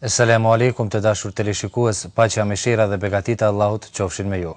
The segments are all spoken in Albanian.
Asalamu alaikum të dashur teleshikues, paqja, mëshira dhe begatita e Allahut qofshin me ju.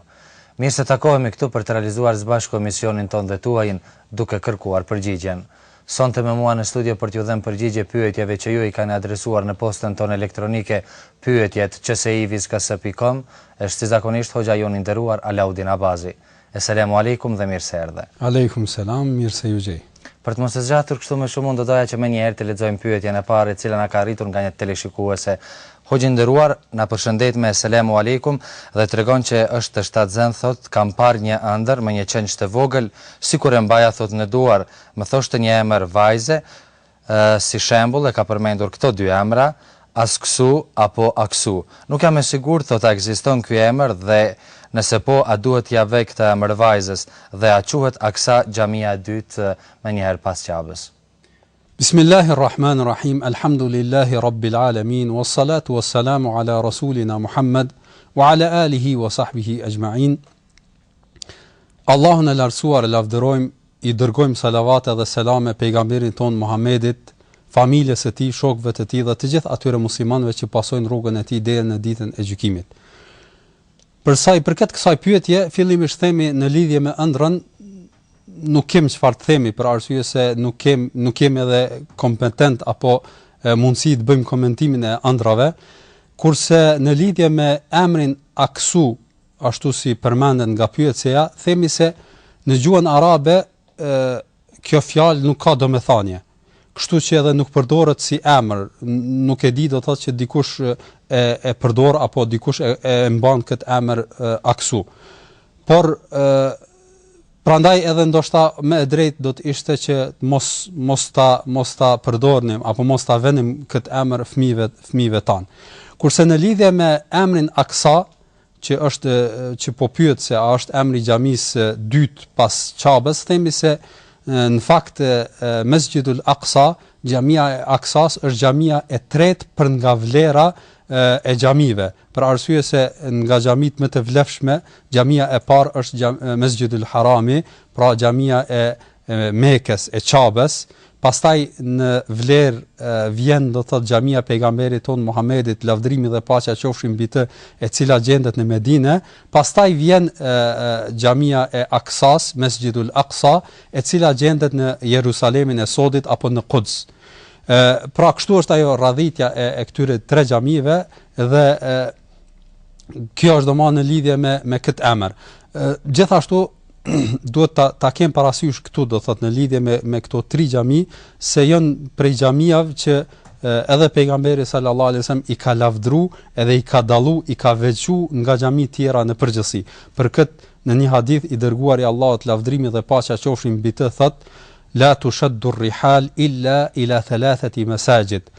Mirë se takohemi këtu për të realizuar së bashku emisionin ton dhe tuajin duke kërkuar përgjigjen. Sonte me mua në studio për t'ju dhënë përgjigje pyetjeve që ju i kanë adresuar në postën tonë elektronike pyetjet@csivis.com, është si zakonisht hoxha jon i nderuar Alaudin Abazi. Asalamu alaikum dhe mirë se erdhe. Aleikum selam, mirë se ju gjej. Për të mos e zgjatur kështu më shumë, do doja që më një herë të lexojmë pyetjen e parë, e cila na ka arritur nga një teleshikuese. Hoxhë nderuar, na përshëndet me selamu aleikum dhe tregon që është të shtatzën, thot, kam parë një ëndër me një qenç të vogël, sikur e mbaja thot në duar, më thoshte një emër vajze, si shembull e ka përmendur këto dy emra, Asksu apo Aksu. Nuk jam e sigurt thot a ekziston ky emër dhe nëse po, a duhet ja vej këtë emër vajzës dhe a quhet Aksa xhamia e dytë më njëherë pas qabës. Bismillahirrahmanirrahim, alhamdulillahi rabbil alamin, wassalatu wassalamu ala rasulina Muhammad, wa ala alihi wa sahbihi ajma'in. Allahun e lartësuar e lavdërojmë, i dërgojmë salavate dhe selame pejgamberin ton Muhammedit, familjes së tij, shokëve të tij dhe të gjithë atyre muslimanëve që pasojnë rrugën e tij deri në ditën e gjykimit. Për sa i përket kësaj pyetje, fillimisht themi në lidhje me ëndrrën, nuk kem çfarë të themi për arsye se nuk kem edhe kompetent apo mundësi të bëjmë komentimin e ëndrave, kurse në lidhje me emrin Aksu, ashtu si përmendet nga pyetja, themi se në gjuhën arabe kjo fjalë nuk ka domethënie. Kështu që edhe nuk përdoret si emër, nuk e di do të thotë që dikush e përdor apo dikush e mban këtë emër Aksu. Por prandaj edhe ndoshta më e drejtë do të ishte që mos ta përdornim apo mos ta vënim këtë emër fëmijëve tan. Kurse në lidhje me emrin Aksa, që po pyet se a është emri i xhamisë dytë pas Qabës, themi se në fakt Mesjidul Aqsa, xhamia e Aksas është xhamia e tretë për nga vlera e xhamive, për arsye se nga xhamit më të vlefshme, xhamia e parë është Mesjidul Harami, pra xhamia e Mekës, e Qabës. Pastaj në vlerë vjen do të thotë xhamia e pejgamberit ton Muhammedit, lavdërimi dhe paqja qofshin mbi të, e cila gjendet në Medinë. Pastaj vjen xhamia e Aksas, Mesjidul Aqsa, e cila gjendet në Jerusalemin e Sodit apo në Quds. Pra kështu është ajo radhitja e këtyre tre xhamive dhe kjo është domosdoshmë në lidhje me këtë emër. Gjithashtu duhet ta kem parasysh këtu, do thot në lidhje me këto tri xhami, se janë prej xhamiave që edhe pejgamberi sallallahu alajhi wasallam i ka lavdru, edhe i ka dallu, i ka veçu nga xhami tjera në përgjithësi. Për këtë në një hadith i dërguar i Allahut, lavdrimi dhe paqja qofshin mbi të, thot la tushaddu ar-rihal illa ila thalathati masajid.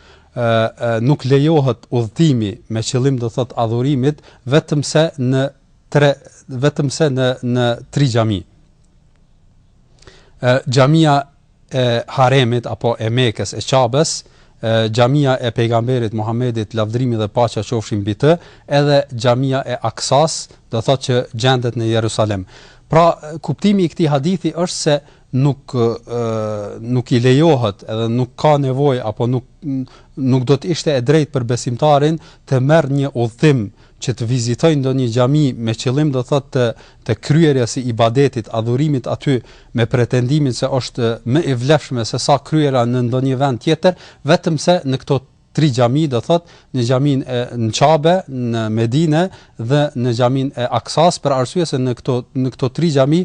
Nuk lejohet udhëtimi me qëllim do thot adhurimit vetëm se në tri xhami. Xhamia e Haremit apo e Mekës, e Qabës, xhamia e pejgamberit Muhammedit, lavdrimi dhe paqja qofshin mbi të, edhe xhamia e Aksas, do thotë që gjendet në Jerusalem. Pra kuptimi i këtij hadithi është se nuk i lejohet edhe nuk ka nevojë apo nuk do të ishte e drejtë për besimtarin të merr një udhtim që të vizitojë ndonjë xhami me qëllim do thotë të kryerjes së ibadetit, adhurimit aty, me pretendimin se është më e vlefshme se sa kryera në ndonjë vend tjetër, vetëm se në këto tri xhami, do thotë në xhamin në Qabe, në Medinë dhe në xhamin e Aksas, për arsye se në këto tri xhami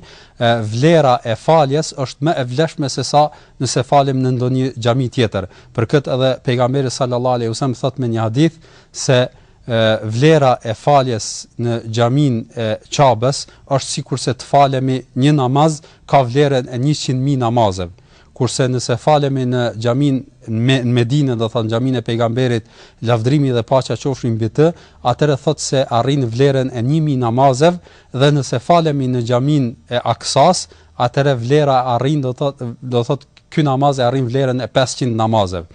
vlera e faljes është më e vlefshme se sa nëse falem në ndonjë xhami tjetër. Për këtë edhe pejgamberi sallallahu alaihi wasallam thotë me një hadith se vlera e faljes në xhamin e Qabës është sikurse të falemi një namaz ka vlerën e 100.000 namazeve. kurse nëse falemi në xhamin në Medinë, do thonë xhamin e pejgamberit, lavdërimi dhe paqja qofshin mbi të, atëherë thotë se arrin vlerën e 1000 namazeve, dhe nëse falemi në xhamin e Aksas, atëherë vlera arrin do thotë ky namaz e arrin vlerën e 500 namazeve.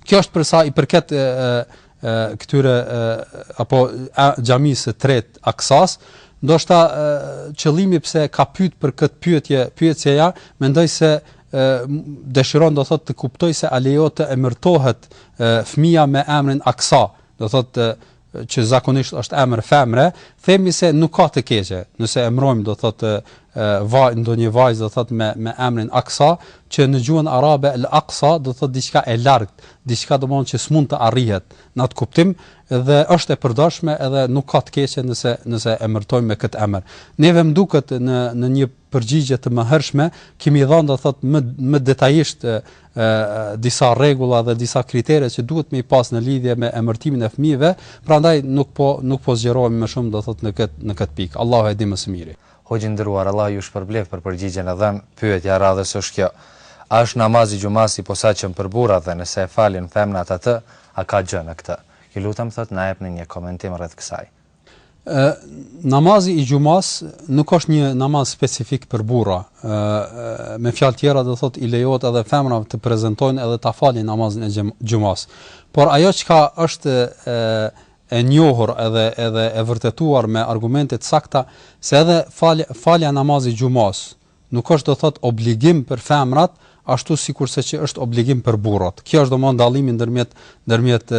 Kjo është për sa i përket këtyre apo xhamisë së tretë Aksas. Ndoshta qëllimi pse ka pyet për këtë pyetjeja, mendoj se dëshiron do thotë të kuptoj se a lejohet të emërtohet fëmia me emrin Aksa, do thotë që zakonisht është emër femre, themi se nuk ka të keqe nëse emrojmë do thotë ndonjë vajzë do thotë me emrin Aksa, që në gjuhën arabe al-Aqsa do thotë diçka e largët, diçka domosdoshmë që s'mund të arrihet në atë kuptim, dhe është e përdorshme edhe nuk ka të keqe nëse emërtojmë me këtë emër. Neve më duket në një përgjigje të mëhershme kemi dhënë do thotë më detajisht disa rregulla dhe disa kritere që duhet me i pas në lidhje me emërtimin e fëmijëve, prandaj nuk po zgjerohemi më shumë do thotë në këtë pikë. Allahu e di më së miri. Hoxhë nderuar, Allah ju shpërblet për përgjigjen e dhënë. Pyetja radhës është kjo: a është namazi xumas i posaçëm për burrat dhe nëse e falin femnat atë, a ka gjë në këtë? Ju lutem thotë na jepni një komentim rreth kësaj. Namazi i xumas nuk është një namaz specifik për burra. Me fjalë tjera do thotë i lejohet edhe femrave të prezantojnë edhe ta falin namazin e xumas. Por ajo çka është e njohur edhe e vërtetuar me argumente të sakta se edhe falja namazit xumas nuk është do thotë obligim për femrat, ashtu sikurse që është obligim për burrat. Kjo është domosdoshmë dallimi ndërmjet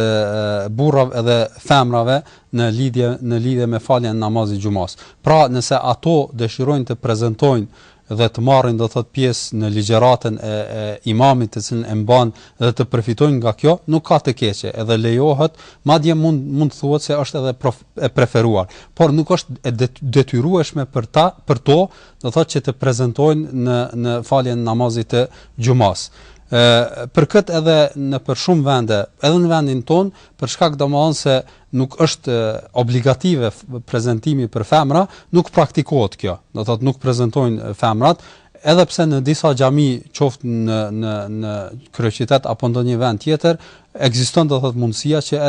burrave edhe femrave në lidhje me faljen e namazit xumas. Pra, nëse ato dëshirojnë të prezantojnë dhe të marrin do thot pjesë në ligjëratën e imamit të cilën e mban dhe të përfitojnë nga kjo, nuk ka të keqe, edhe lejohet, madje mund thuhet se është edhe e preferuar, por nuk është e detyrueshme për to, do thot që të prezantojnë në faljen e namazit të xumas. Për këtë edhe në për shumë vende, edhe në vendin ton, për shkak domosdoshmë se nuk është obligative prezantimi për femra, nuk praktikohet kjo. Do thotë nuk prezantojnë femrat, edhe pse në disa xhami, qoftë në kryeqytet apo ndonjë vend tjetër, ekziston do thotë mundësia që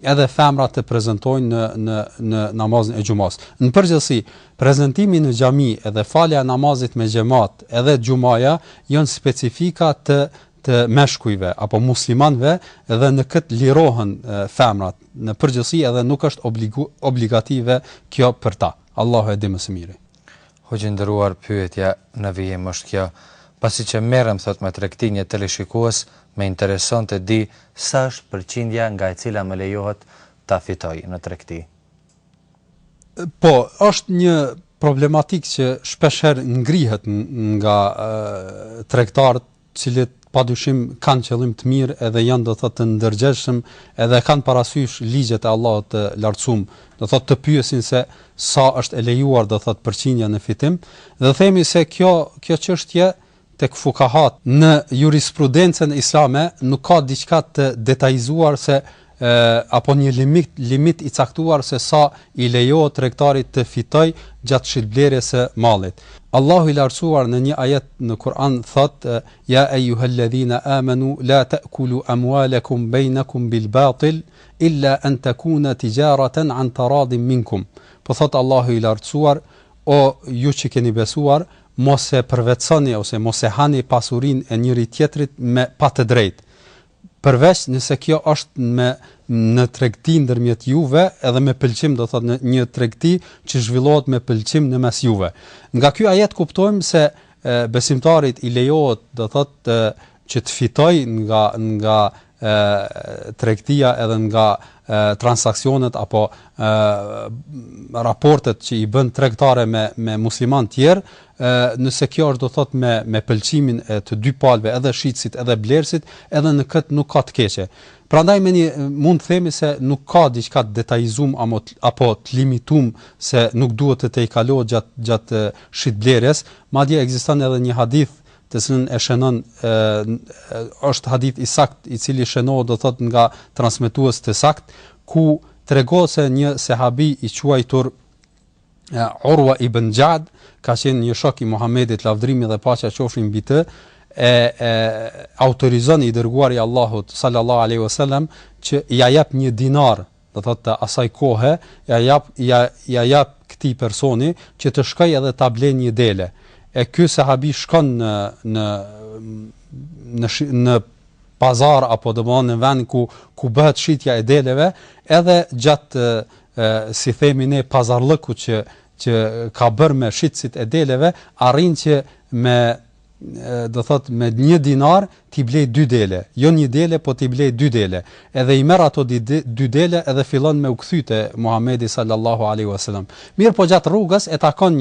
edhe femrat të prezantojnë në namazin e xumas. Në përgjithësi, prezantimi në xhami edhe falja e namazit me xhamat, edhe xumaja janë specifika të meshkujve apo muslimanëve, dhe në këtë lirohen femrat. Në përgjithësi edhe nuk është obligative kjo për ta. Allahu e di më së miri. Hoxhë nderuar, pyetja në vijim është kjo: pasi që merrem thot me tregti një teleshikues, më intereson të di sa është përqindja nga e cila më lejohet ta fitoj në tregti. Po, është një problematikë që shpeshherë ngrihet nga tregtarët, cilët padyshim kanë qëllim të mirë edhe janë do thotë të ndërgjegjshëm, edhe kanë parasysh ligjet e Allahut të lartësuar, do thotë të pyesin se sa është e lejuar do thotë përqindja në fitim, dhe themi se kjo çështje tek fukahat në jurisprudencën islame nuk ka diçka të detajzuar se apo një limit i caktuar se sa i lejohet tregtarit të fitoj gjatë shitblerjes së mallit. Allahu i lartësuar në një ajet në Kur'an thot: ja ayyuhalladhina amanu la ta'kulu amwalakum bainakum bil batil illa an takuna tijaratan an taradin minkum. Po thot Allahu i lartësuar: o ju që keni besuar, mos e përvetsoni ose mos e hani pasurinë e njëri tjetrit me pa të drejtë. Përveç nëse kjo është në tregti ndërmjet juve, edhe me pëlqim, do thotë në një tregti që zhvillohet me pëlqim në mes juve. Nga ky ajet kuptojmë se besimtarit i lejohet, do thotë që të fitoj nga tregtia edhe nga transaksionet apo raportet që i bën tregtare me musliman tjerë, nëse kjo është do thot me pëlqimin e të dy palëve, edhe shitësit edhe blerësit, edhe në këtë nuk ka të keqe. Prandaj mund të themi se nuk ka diçka të detajzuar apo të limituar se nuk duhet të tejkalohet gjatë shitblerjes, madje ekziston edhe një hadith të cilën e shënon, është hadith i sakt i cili shënohet do thot nga transmetues të sakt, ku tregon se një sahabi i quajtur Urwa ibn Jad, ka qenë një shok i Muhamedit, lavdërimi dhe paqja qofshin mbi të, autorizon i dërguari i Allahut sallallahu alaihi wasallam që ja jap 1 dinar, do thotë asaj kohe, ja jap këtij personi që të shkojë edhe ta blejë 1 dele. E ky sahabi shkon në pazar apo domthonë në vend ku bëhet shitja e deleve, edhe gjatë si themi ne pazarllëku që ka bërë me shitësit e deleve, arrin që do thot me 1 dinar ti blej 2 dele, jo 1 dele po ti blej 2 dele. Edhe i merr ato 2 dele edhe fillon me u kthyte Muhamedi sallallahu alaihi wasallam. Mirë, po gjatë rrugës e takon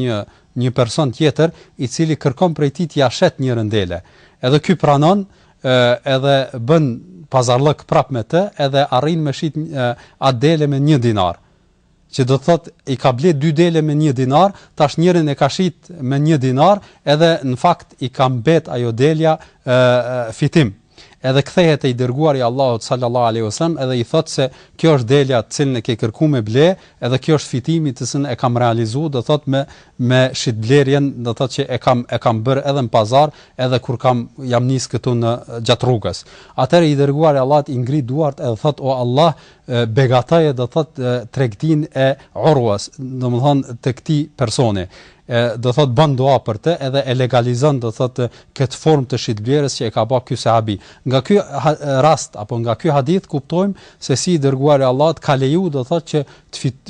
një person tjetër i cili kërkon prej tij t'ia shet 1 dele. Edhe ky pranon, edhe bën pazarllëk prap me të, edhe arrin me shit atë dele me 1 dinar. Që do thot i ka bler 2 dele me 1 dinar, tash njërin e ka shit me 1 dinar, edhe në fakt i ka mbet ajo delja fitim. Edhe kthehet e i dërguari i Allahut sallallahu alaihi wasallam edhe i thot se kjo është delja të cilën e ke kërkuar me ble, edhe kjo është fitimi të cilën e kam realizuar, do thot me shitblerjen, do thot që e kam bërë edhe në pazar, edhe kur jam nis këtu në gjatë rrugës. Atëherë i dërguari i Allahut i ngrit duart edhe thot: o Allah, begataje do thot tregtinë e Urwas, domethënë të këtij personi. Do thot bën dua për të edhe e legalizon do thot këtë formë të shitblerjes që e ka bërë ky sahabi. Nga ky rast apo nga ky hadith kuptojmë se si i dërguari i Allahut ka leju do thot që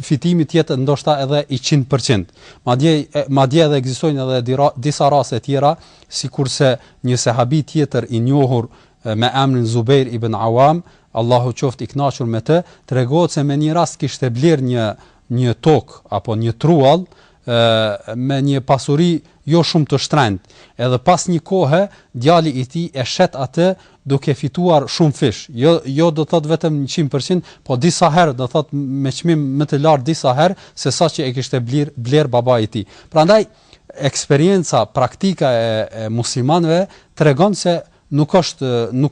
fitimi të jetë ndoshta edhe i 100%. Madje edhe ekzistojnë edhe disa raste tjera, sikurse një sahabi tjetër i njohur me emrin Zubair ibn Awam, Allahu qoftë i kënaqur me të, tregohet se me një rast kishte bler një tokë apo një truall me një pasuri jo shumë të shtrenjtë. Edhe pas një kohe djali i tij e shet atë duke fituar shumë fish. Jo do thot vetëm 100%, po disa herë do thot me çmim më të lartë disa herë se sa që e kishte bler babai i tij. Prandaj eksperienca praktika e muslimanëve tregon se nuk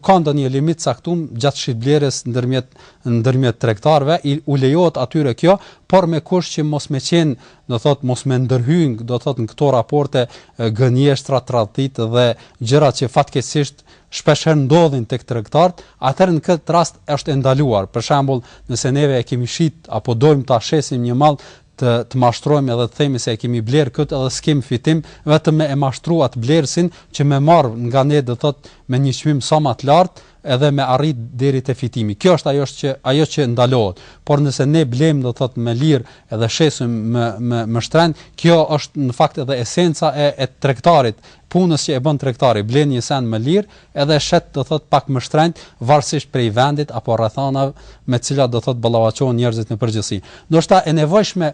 ka ndonjë limit caktuar gjatë shitblerjes ndërmjet tregtarëve, u lejohet atyre kjo, por me kusht që mos me qenë, do thot mos me ndërhyjnë, do thot në këto raporte gënjeshtra, tradhtit dhe gjërat që fatkeqësisht shpeshherë ndodhin tek tregtarët, atëherë në këtë rast është ndaluar. Për shembull, nëse neve e kemi shit apo dojmë ta shesim një mall të mashtrojmë edhe të themi se e kemi bler këtë edhe s'kem fitim, vetëm me e mashtru atë blersin që me marr nga ne do thot me një çmim sa më të lartë edhe me arrit deri te fitimi. Kjo është ajo që ndalohet. Por nëse ne blejmë do thot me lirë edhe shesim me shtrenjtë, kjo është në fakt edhe esenca e tregtarit, punës që e bën tregtari, blen një sen me lirë edhe shet do thot pak më shtrenjtë, varësisht prej vendit apo rrethanave me të cilat do thot ballavaçohen njerëzit në përgjithësi. Ndoshta e nevojshme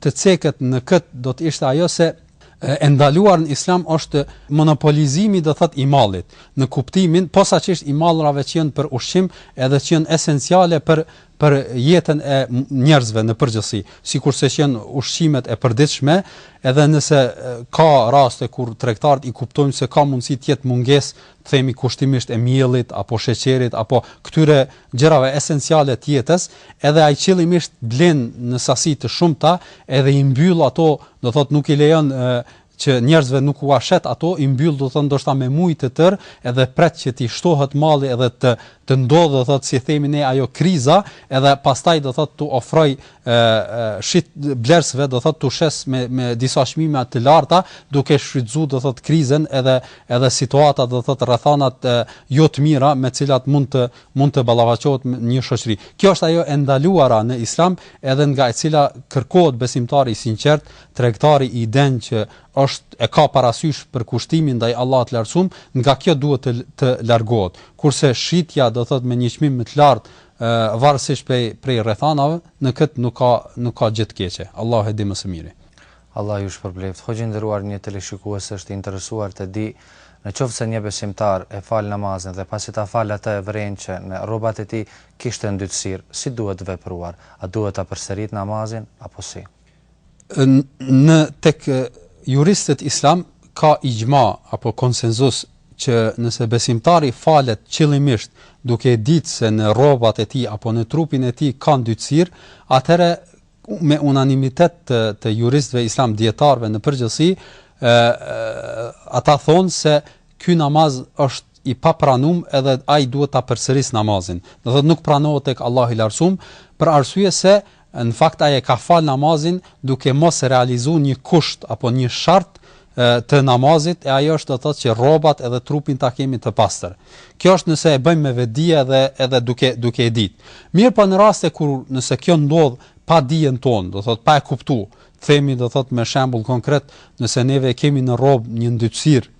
të cekët në këtë do të ishte ajo se e ndaluar në Islam është monopolizimi do thot i mallit, në kuptimin posaçërisht i mallrave që janë për ushqim edhe që janë esenciale për jetën e njerëzve në përgjithësi, sikurse që janë ushqimet e përditshme, edhe nëse ka raste kur tregtarët i kuptojnë se ka mundësi të jetë mungesë, themi kushtimisht e miellit apo sheqerit apo këtyre gjërave esenciale të jetës, edhe ai qëllimisht blen në sasi të shumta, edhe i mbyll ato, do thot nuk i lejon që njerëzve nuk u ashet ato, i mbyll do thon ndoshta me ujë të tër, edhe pret që ti shtohet malli edhe të ndodhë do thot si themi ne ajo kriza, edhe pastaj do thot tu ofroj shit blersve do thot tu shes me disa çmime të larta, duke shfrytzuar do thot krizën edhe situata do thot rrethanat jo të mira me të cilat mund të ballavaçohet një shoqëri. Kjo është ajo e ndaluara në Islam, edhe nga e cila kërkohet besimtari i sinqert, tregtari i den që e ka parasysh për kushtimin ndaj Allahut të lartësuar, nga kjo duhet të largohet. Kurse shitja do thot me një çmim më të lartë varësisht prej rrethanave, në këtë nuk ka gjë të keqe. Allahu e di më së miri. Allah ju shpërbleft. Hoxhë nderuar, një televizionist është interesuar të di nëse një besimtar e fal namazin dhe pasi ta fal atë e vren që në rrobat e tij kishte ndytësir, si duhet vepruar? A duhet ta përsërit namazin apo si? Në tek juristët islam ka ijma apo konsenzus që nëse besimtari falet qëllimisht duke ditë se në rrobat e tij apo në trupin e tij ka ndytësir, atëherë me unanimitet të juristëve islam, dietarëve në përgjithësi, ata thonë se ky namaz është i papranum edhe ai duhet ta përsëris namazin. Do thotë nuk pranohet tek Allahu i Lartësuar për arsye se në fakt ai e ka fal namazin duke mos realizuar një kusht apo një shart të namazit, e ajo është do thotë që rrobat edhe trupin ta kemi të pastër. Kjo është nëse e bëjmë me vetdi edhe duke e ditë. Mirë, po në raste kur nëse kjo ndodh pa dijen tonë, do thotë pa e kuptuar, themi do thotë me shembull konkret, nëse neve kemi në rrob një ndytësirë,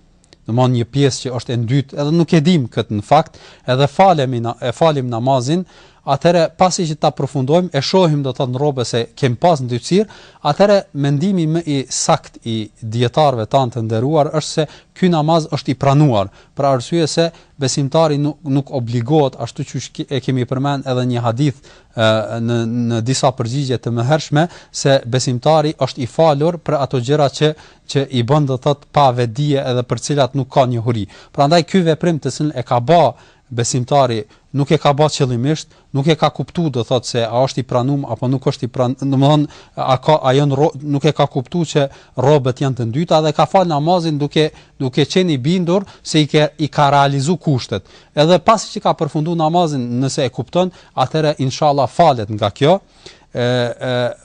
domthonjë një pjesë që është e ndytë, edhe nuk e dim këtë në fakt, edhe falim namazin, atëherë pasi që ta përfundojmë e shohim do të thotë në rrobe se kem pas ndytësirë, atëherë mendimi më i sakt i dietarëve tanë të nderuar është se ky namaz është i pranuar, për arsye se besimtari nuk obligohet, ashtu që e kemi përmend edhe një hadith në disa përgjigje të mëhershme, se besimtari është i falur për ato gjëra që i bën do të thotë pa vetdije edhe për cilat nuk ka njohuri. Prandaj ky veprim të cilën e ka bë besimtari nuk e ka bërë qëllimisht, nuk e ka kuptuar do thotë se a është i pranuar apo nuk është i pranuar, domthonë nuk e ka kuptuar që rrobat janë të ndyta dhe ka fal namazin duke qenë i bindur se i ka realizuar kushtet. Edhe pasi që ka përfunduar namazin, nëse e kupton, atëherë inshallah falet nga kjo.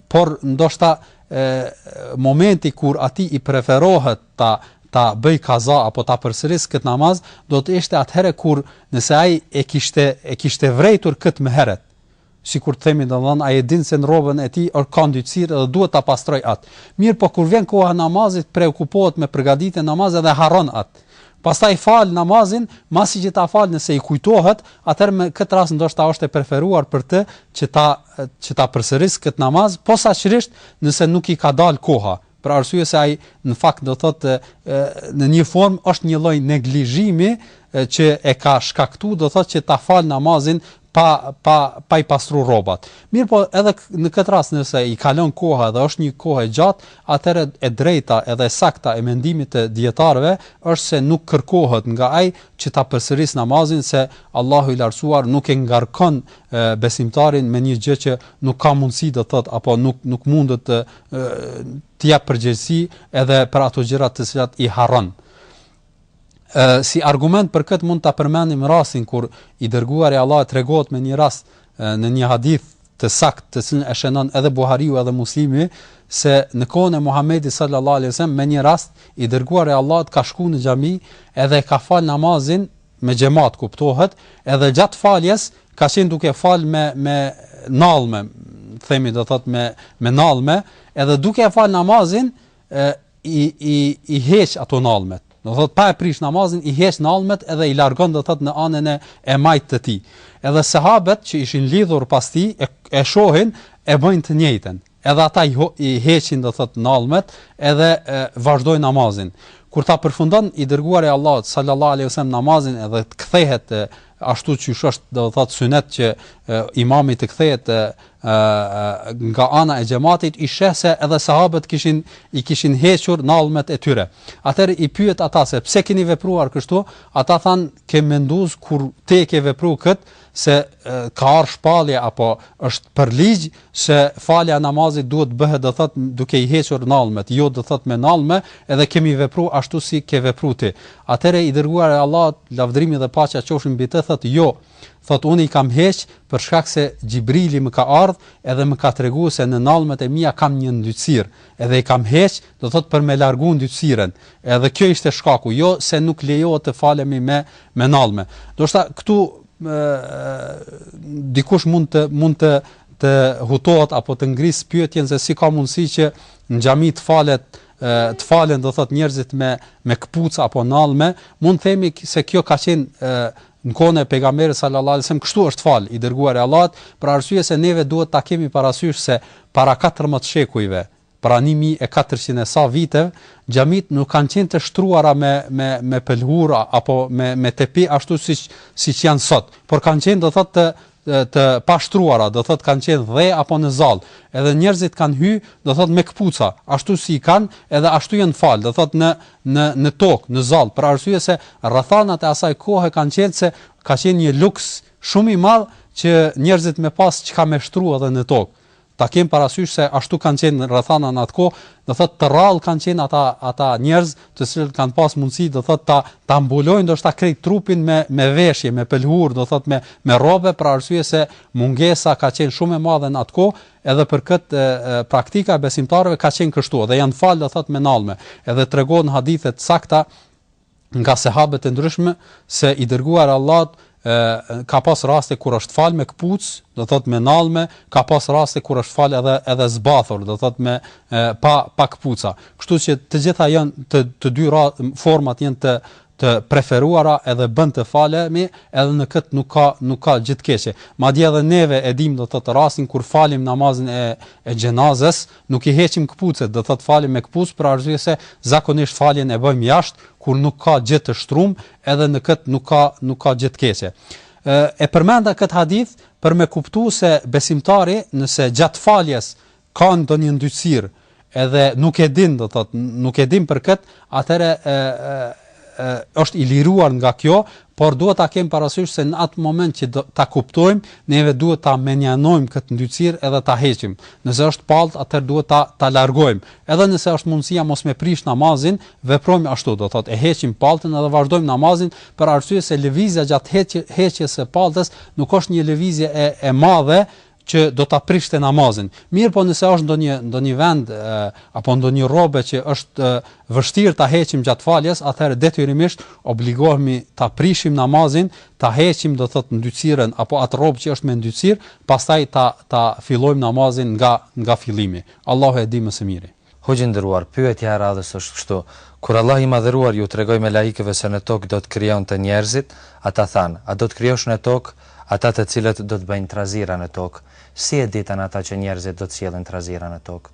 Por ndoshta momenti kur ati i preferohet ta bëj kaza apo ta përsëris këtë namaz, do të ishte atëherë kur nëse ai e kishte vrejtur këtë më herët. Sikur të themi domthon ai e din se në rrobën e tij ka ndytësirë dhe duhet ta pastroj atë. Mirë, po kur vjen koha e namazit, prekupohet me përgatitjen e namazit dhe harron atë. Pastaj fal namazin, masi që ta fal nëse i kujtohet, atëherë në këtë rast ndoshta është e preferuar për të që ta përsëris këtë namaz, posaçërisht nëse nuk i ka dalë koha. Për arsye se ai në fakt do thotë në një formë është një lloj neglizhimi që e ka shkaktuar do thotë që ta fal namazin pa i pastruar rrobat. Mirë, po edhe në këtë rast nëse i kalon koha dhe është një kohë e gjatë, atëherë e drejta edhe sakta e mendimit të dietarëve është se nuk kërkohet nga ai që ta përsëris namazin, se Allahu i Lartësuar nuk e ngarkon besimtarin me një gjë që nuk ka mundësi do thotë apo nuk mundet të jap përgjegjësi edhe për ato gjëra të cilat i harron. Si argument për këtë mund ta përmendim rastin kur i dërguari i Allahut tregohet me një rast në një hadith të saktë të cilin e shënon edhe Buhariu edhe Muslimi, se në kohën e Muhamedit sallallahu alaihi wasallam me një rast i dërguari i Allahut ka shkuar në xhami edhe ka fal namazin me xhamat, kuptohet, edhe gjatë faljes ka qenë duke fal me nallme, themi do thot me nallme, edhe duke fal namazin i heq ato nallmet. Do thot pa e prish namazin, i heq nallmet edhe i largon do thot në anën e majt të tij. Edhe sahabët që ishin lidhur pas tij e shohin, e bëjnë të njëjtën. Edhe ata i heqin do thot nallmet edhe vazhdojnë namazin. Kur ta përfundon i dërguari i Allahut sallallahu alaihi wasallam namazin edhe të kthehet ashtu siç është do thot sunet që imami të kthehet nga ana e xhamatit, i sheh se edhe sahabët i kishin hequr nallmet e tyre. Atëherë i pyet ata se pse keni vepruar kështu? Ata thanë, ke menduar kur te ke vepruar kët se ka ardhur shpallje apo është për ligj se falja e namazit duhet bëhet do thot duke i hequr nallmet, jo do thot me nallme, edhe kemi vepruar ashtu si ke vepruar ti. Atëherë i dërguar e Allahut, lavdërimi dhe paqja qofshin mbi të, thot jo. Thot unë i kam heq për shkak se Xhibrili më ka ardhur edhe më ka treguar se në nallmet e mia kam një ndytësirë, edhe i kam heq do thot për me largu ndytësirën. Edhe kjo ishte shkaku, jo se nuk lejohet të falemi me nallme. Do të thotë këtu dikush mund të hutohet apo të ngris pyetjen se si ka mundësi që në xhami të falen do thot njerëzit me kpuca apo nallme. Mund themi se kjo ka qenë në kohën e pejgamberit sallallahu alajhi wasallam, kështu është fal i dërguar i Allahut, për arsye se neve duhet ta kemi parasysh se para 14 shekujve, para 1400 e sa viteve, xhamit nuk kanë qenë të shtruara me pelhura apo me tepi ashtu siç janë sot, por kanë qenë do thotë të pashtruara, do thot kanë qenë dhe apo në zall. Edhe njerëzit kanë hyrë, do thot me kpuca, ashtu si i kanë, edhe ashtu janë fal, do thot në tokë, në zall, për arsye se rrethanat e asaj kohe kanë qenë se ka qenë një luks shumë i madh që njerëzit me pas çka me shtruar edhe në tokë. ta kem parasysh se ashtu kanë qenë rrethana në atë kohë, do thotë të rrallë kanë qenë ata njerëz të cilët kanë pas mundësi do thotë ta mbulojnë ndoshta krejt trupin me veshje, me pelhur, do thotë me rrobe, për arsye se mungesa ka qenë shumë e madhe në atë kohë, edhe për këtë praktika e besimtarëve ka qenë kështu, dhe janë fal do thotë me nallme. Edhe tregon hadithe të sakta nga sahabët e ndryshëm se i dërguar Allahut ka pas raste kur është fal me kpuc, do thot me nallme, ka pas raste kur është fal edhe zbathur, do thot me pa kpuca. Kështu që të gjitha janë të dy format janë të preferuara edhe bën të falemi, edhe në këtë nuk ka gjë të keqe. Madje edhe neve e dim do thotë rastin kur falim namazin e xhenazës, nuk i heqim kpucet, do thotë falim me kpucë për arsye se zakonisht faljen e bëjmë jashtë kur nuk ka gjë të shtrum, edhe në këtë nuk ka gjë të keqe. E përmenda këtë hadith për me kuptuar se besimtari nëse gjatë faljes ka ndonjë ndytësirë edhe nuk e din për këtë, atëherë është i liruar nga kjo, por duhet ta kem parasysh se në atë moment që ta kuptojmë, neve duhet ta menjanojmë këtë ndytësirë edhe ta heqim. Nëse është palt, atëherë duhet ta largojmë. Edhe nëse është mundësia mos me prish namazin, veprojmë ashtu, do thotë e heqim paltën edhe vazhdojmë namazin, për arsye se lëvizja gjatë heqjes së paltës nuk është një lëvizje e madhe që do ta prishte namazin. Mirë, po nëse është ndonjë vend apo ndonjë rrobe që është vështirë ta heqim gjatë faljes, atëherë detyrimisht obligohemi ta prishim namazin, ta heqim do thotë ndytësirën apo atë rrobë që është me ndytësirë, pastaj ta fillojmë namazin nga fillimi. Allahu e di më së miri. Hoxhë nderuar, pyetja e radhës është kështu: kur Allah i madhëruar ju tregoi me laikëve se në tokë do të krijonte njerëzit, ata thanë: a do të krijosh në tokë ata të cilët do të bëjnë trazira në tokë? Si e ditën ata që njerëzit do të sjellin trazira në tokë?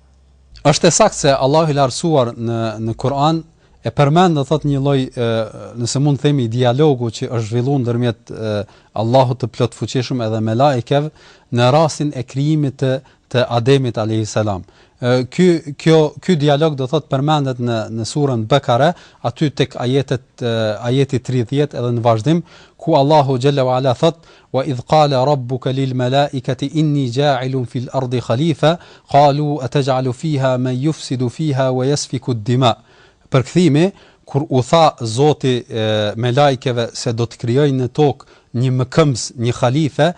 Është e saktë se Allahu i lartësuar në Kur'an e përmend do thotë një lloj nëse mund të themi dialogu që është zhvilluar ndërmjet Allahut të plotfuqishëm edhe me laikëve në rastin e krijimit të Ademit alayhis salam. Ky dialog do thot përmendet në surën Bekare, aty tek ajeti 30 edhe në vazhdim, ku Allahu xhalla wa ala thot: wa idh qala rabbuka lil malaikati inni ja'ilun fil ardi khalifa qalu ataj'alu fiha man yufsidu fiha wa yasfiku ad-dima. Përkthimi, kur u tha Zoti me lajkeve se do të krijojnë në tokë një mëkëmbës, një halife,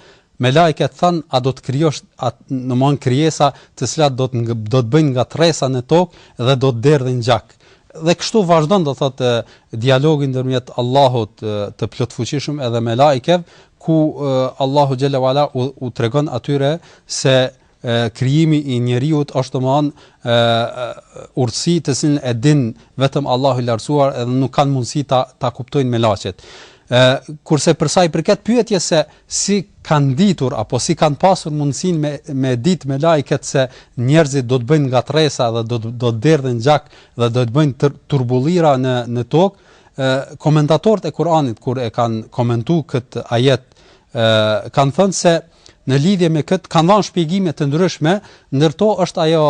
me lajket thanë: a do të krijosh në mon krijesa të cilat do të bëjnë nga tresa në tokë dhe do të derdhin gjak. Dhe kështu vazhdon do thotë dialogi ndërmjet Allahut të plotfuqishëm edhe me lajkev, ku Allahu xhalla wala u tregon atyre se krijimi i njeriut është domthon urtësi të cilën e din vetëm Allahu i lartësuar edhe nuk kanë mundësi ta kuptojnë me laçet. Kurse për sa i përket pyetjes se si kanë ditur apo si kanë pasur mundësinë me ditë me lajket se njerëzit do të bëjnë nga tresa dhe do të derdhin gjak dhe do të bëjnë turbullira në tokë, komentatorët e Kuranit kur e kanë komentuar këtë ajet kanë thënë se në lidhje me këtë kanë dhënë shpjegime të ndryshme, ndërto është ajo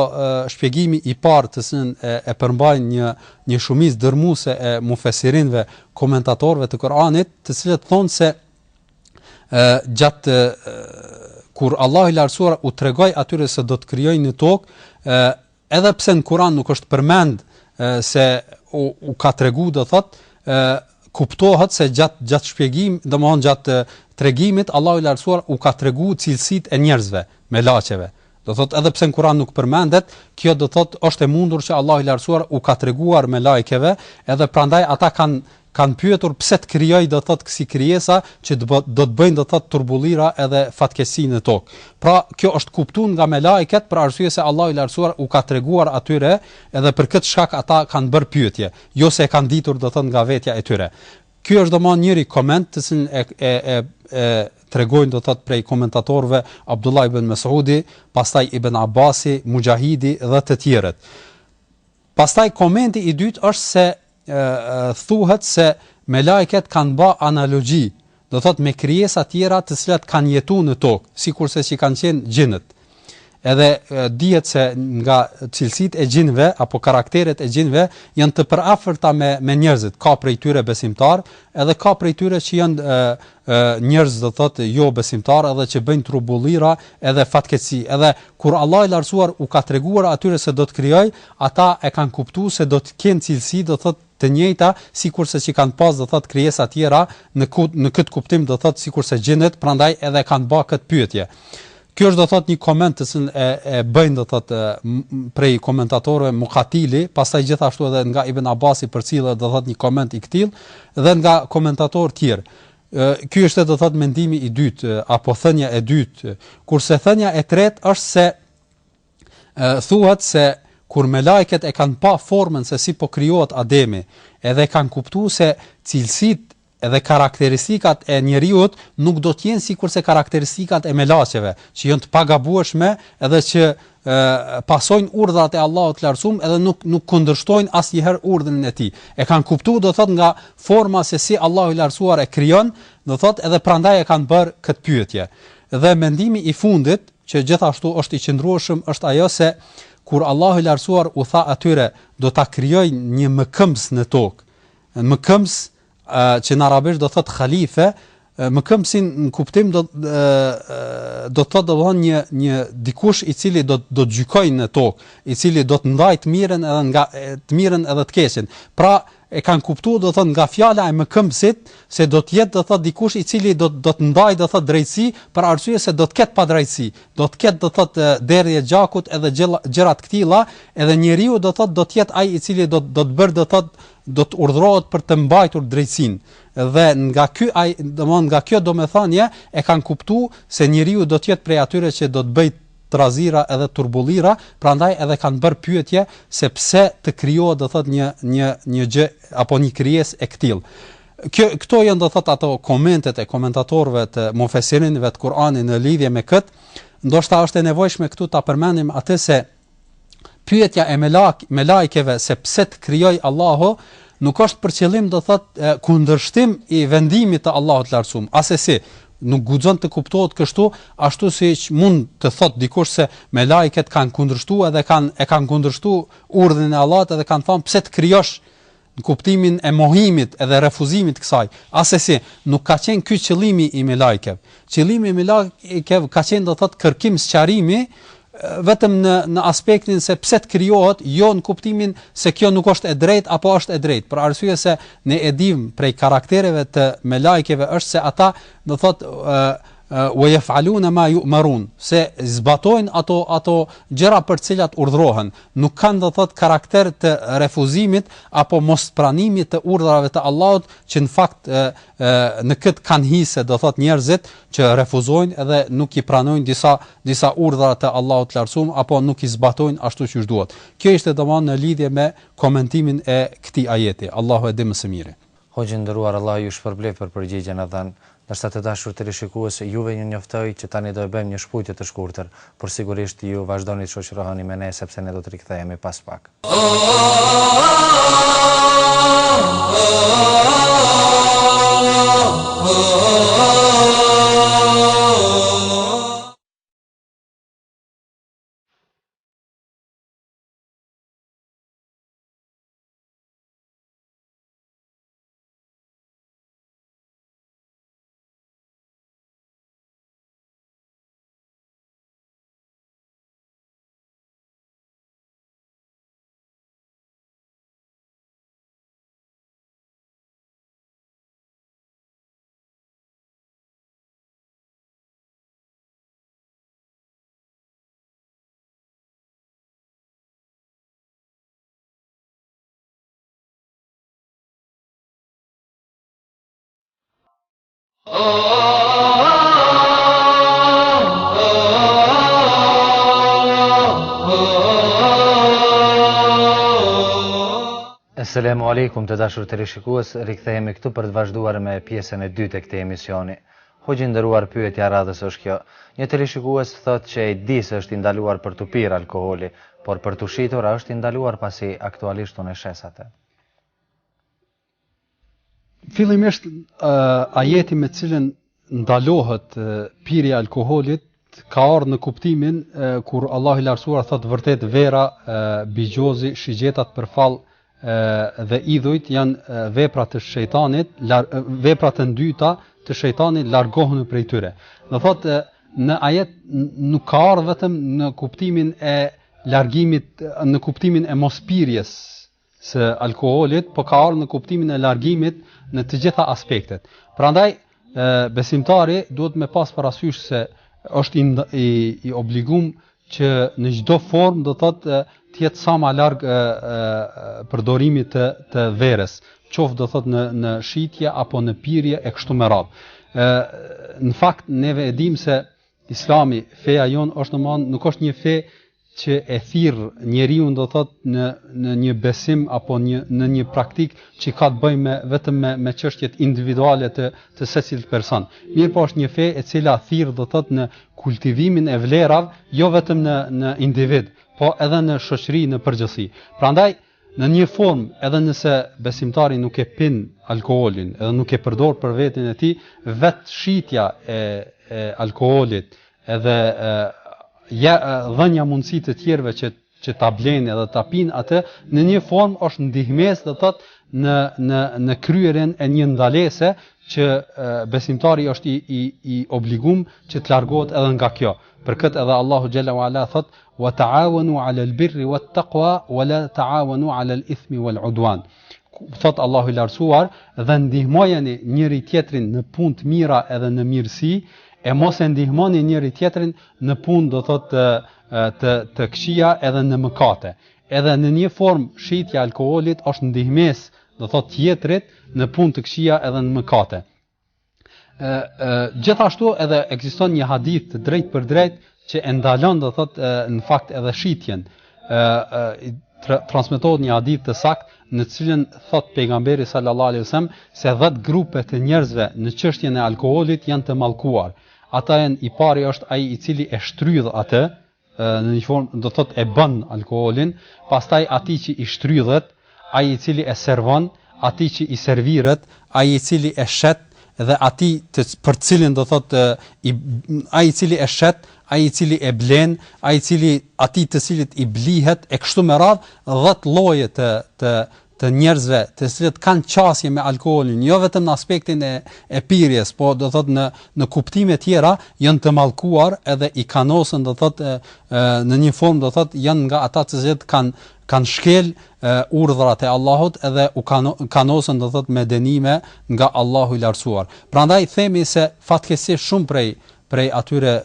shpjegimi i parë të cilën e përmbajnë një shumicë dërmuese e mufesirinëve, komentatorëve të Kuranit, të cilët thonë se gjatë kur Allahu i lartësuar u tregoi atyre se do të krijojnë në tokë, edhe pse në Kur'an nuk është përmend se u ka treguar, do thotë kuptohet se gjatë shpjegim, domthonjë gjatë tregimit Allahu i lartësuar u ka treguar cilësitë e njerëzve me laçeve. Do thotë edhe pse në Kur'an nuk përmendet, kjo do thotë është e mundur që Allahu i lartësuar u ka treguar me lajkeve, edhe prandaj ata kanë pyetur pse të krijoj do thotë kësi krijesa që do të bëjnë do thotë turbullira edhe fatkeqësi në tokë. Pra kjo është kuptuar nga me lajket për arsye se Allahu i lartësuar u ka treguar atyre, edhe për këtë shkak ata kanë bërë pyetje, jo se e kanë ditur do thotë nga vetja e tyre. Ky është domosdoshmë njëri koment të cilin e tregojnë do thotë prej komentatorëve Abdullah ibn Mas'udi, pastaj Ibn Abbasi, Mujahidi dhe të tjerët. Pastaj komenti i dytë është se thuhet se me lajket kanë bë analogji, do thotë me krijesa tjera të cilat kanë jetuar në tokë, sikurse që kanë qenë gjinët. edhe dihet se nga cilësitë e gjinëve apo karakteret e gjinëve janë të përafërta me njerëzit. Ka prej tyre besimtar, edhe ka prej tyre që janë njerëz do thotë jo besimtar, edhe që bëjnë trubullira edhe fatkeqësi. Edhe kur Allah i lartësuar u ka treguar atyre se do të krijoj, ata e kanë kuptuar se do të kenë cilësi do thotë të njëjta sikurse që kanë pas do thotë krijesa tjera në këtë kuptim do thotë sikurse gjinët, prandaj edhe kanë bërë këtë pyetje. Kjo është do thotë një koment të cilën e bëjnë do thotë prej komentatorëve Muqatili, pastaj gjithashtu edhe nga Ibn Abbasi përcillet do thotë një koment i tillë dhe nga komentatorë tjerë. Ky është do thotë mendimi i dytë apo thënia e dytë, kurse thënia e tretë është se thuhet se kur me lajket e kanë pa formën se si po krijohet Ademi, edhe kanë kuptuar se cilësitë edhe karakteristikat e njeriut nuk do të jenë sikurse karakteristikat e melaçeve, që janë të pagabueshme edhe që pasojnë urdhrat e Allahut të lartësuar edhe nuk kundërshtojnë asnjëherë urdhrin e tij. E kanë kuptuar do thotë nga forma se si Allahu i lartësuar e krijon, do thotë edhe prandaj e kanë bërë këtë pyetje. Dhe mendimi i fundit, që gjithashtu është i qëndrueshëm, është ajo se kur Allahu i lartësuar u tha atyre do ta krijoj një mëkëmbës në tokë. Mëkëmbës që në arabisht do thot khalife, mëkëmsin në kuptim do thot do thonë një dikush i cili do të gjykojë në tokë, i cili do të ndajë të mirën edhe nga të mirën edhe të keqen. Pra e kanë kuptuar do thot nga fjala e mëkëmsit se do të jetë do thot dikush i cili do të ndajë do thot drejtësi, për arsye se do të ketë padrejtësi, do të ketë do thot derdhje gjakut edhe gjëra të këtilla, edhe njeriu do thot do të jetë ai i cili do të bërë do thot do të urdhërohet për të mbajtur drejtsinë. Dhe nga nga kjo domethënie e kanë kuptuar se njeriu do të jetë prej atyre që do të bëjë trazira edhe turbullira, prandaj edhe kanë bërë pyetje se pse të krijohet do thot një gjë apo një krijesë e këtill. Këto janë do thot ato komentet e komentatorëve të mufesirinëve të Kuranit në lidhje me këtë. Ndoshta është e nevojshme këtu ta përmendim atë se pyetja e melajkeve se pse të krijoi Allahu nuk është për qëllim do thot kundërshtim i vendimit të Allahut të lartësuar. Asesi nuk guxon të kuptohet kështu, ashtu siç mund të thot dikush se me lajket kanë kundërshtuar edhe kanë kundërshtuar urdhrin e Allahut edhe kanë thënë pse të krijosh në kuptimin e mohimit edhe refuzimit të kësaj. Asesi nuk ka qenë ky qëllimi i me lajkev. Qëllimi i me lajkev ka qenë do thot kërkim sqarimi vetëm në aspektin se pse të krijohet, jo në kuptimin se kjo nuk është e drejtë apo është e drejtë, për arsye se ne e dim prej karaktereve të melajkeve është se ata do thotë wa yaf'aluna ma yu'marun, se zbatojnë ato gjëra për të cilat urdhrohen, nuk kanë do thot karakter të refuzimit apo mospranimit të urdhrave të Allahut, që në fakt në këtë kanë hise do thot njerëzit që refuzojnë edhe nuk i pranojnë disa urdhra të Allahut të lartësuar apo nuk i zbatojnë ashtu siç duhet. Kjo ishte domosdoshmë në lidhje me komentimin e këtij ajeti. Allahu e di më së miri. Hoxhë nderuar, Allah ju shpërblef për përgjigjen e dhënë. Ndërsa të dashur teleshikues, juve ju njoftoj që tani do e bëjmë një shpujtje të shkurtër, por sigurisht ju vazhdoni të shoqëroheni me ne sepse ne do të rikthehemi pas pak. Asalamu alaikum të dashur teleshikues, rikthehemi këtu për të vazhduar me pjesën e dytë të këtij emisioni. Hoxhë nderuar, pyetja radhës është kjo. Një teleshikues thotë që e di se është i ndaluar për të pirë alkooli, por për të shitur a është i ndaluar pasi aktualisht unë e shes atë? Fillimisht ajeti me cilën ndalohet pirja e alkoolit ka ardhur në kuptimin kur Allahu i lartësuar thot vërtet vera, bigjozi, shigjetat përfall dhe idhujt janë vepra të shejtanit, vepra të dyta të shejtanit, largohuni prej tyre. Do thot në ajet nuk ka ardhur vetëm në kuptimin e largimit, në kuptimin e mospirjes së alkoolit, po ka ardhur në kuptimin e largimit në të gjitha aspektet. Prandaj besimtari duhet me pas parasysh se është i obliguar që në çdo formë do thotë të jetë sa më larg përdorimit të verës, qoftë do thotë në shitje apo në pirje e kështu me radhë. Në fakt neve e dim se Islami, feja jon është nuk është një fe që e thirr njeriu do thotë në një besim apo në një praktik që ka të bëjë vetëm me çështjet individuale të secilit person. Mirë po është një fe e cila thirr do thotë në kultivimin e vlerave, jo vetëm në individ, po edhe në shoqëri në përgjithësi. Prandaj në një formë, edhe nëse besimtari nuk e pin alkoolin, edhe nuk e përdor për veten e tij, vetë shitja e alkoolit edhe dhënia mundësi të tjerëve që ta blenë edhe ta pinë atë, në një formë është ndihmës do thotë në kryerjen e një ndalese që besimtari është i obliguar që të largohet edhe nga kjo. Për këtë edhe Allahu xhalla wa ala thot: "Wa ta'awanu 'ala al-birri wat-taqwa wa la ta'awanu 'ala al-ithmi wal-'udwan." Thot Allahu i lartësuar, dhe ndihmojeni njëri tjetrin në punë të mira edhe në mirësi, e mos e ndihmoni njëri tjetrin në punë do thotë të këqija edhe në mëkate. Edhe në një formë shitja e alkoolit është ndihmës do thotë tjetrit në punë të këqija edhe në mëkate. Gjithashtu edhe ekziston një hadith të drejtë për drejtë që e ndalon do thotë në fakt edhe shitjen. Transmetohet një hadith të saktë në cilën thot pejgamberi sallallahu alaihi wasallam se 10 grupe të njerëzve në çështjen e alkoolit janë të mallkuar. Ata janë, i pari është ai i cili e shtrydh atë, në një formë do thotë e bën alkoolin, pastaj ati që i shtrydhet, ai i cili e servon, ati që i serviret, ai i cili e shet dhe ati për cilin do thotë ai i cili e shet, ai i cili e blen, ai i cili ati të cilit i blihet e kështu me radhë, 10 lloje të njerëzve të cilët kanë qasje me alkoolin, jo vetëm në aspektin e pirjes, po do thotë në kuptime tjera janë të mallkuar edhe i kanosën do thotë në një formë do thotë janë nga ata të cilët kanë shkel urdhrat e Allahut edhe u kanosën do thotë me dënime nga Allahu i lartësuar. Prandaj themi se fatkeqësisht shumë prej atyre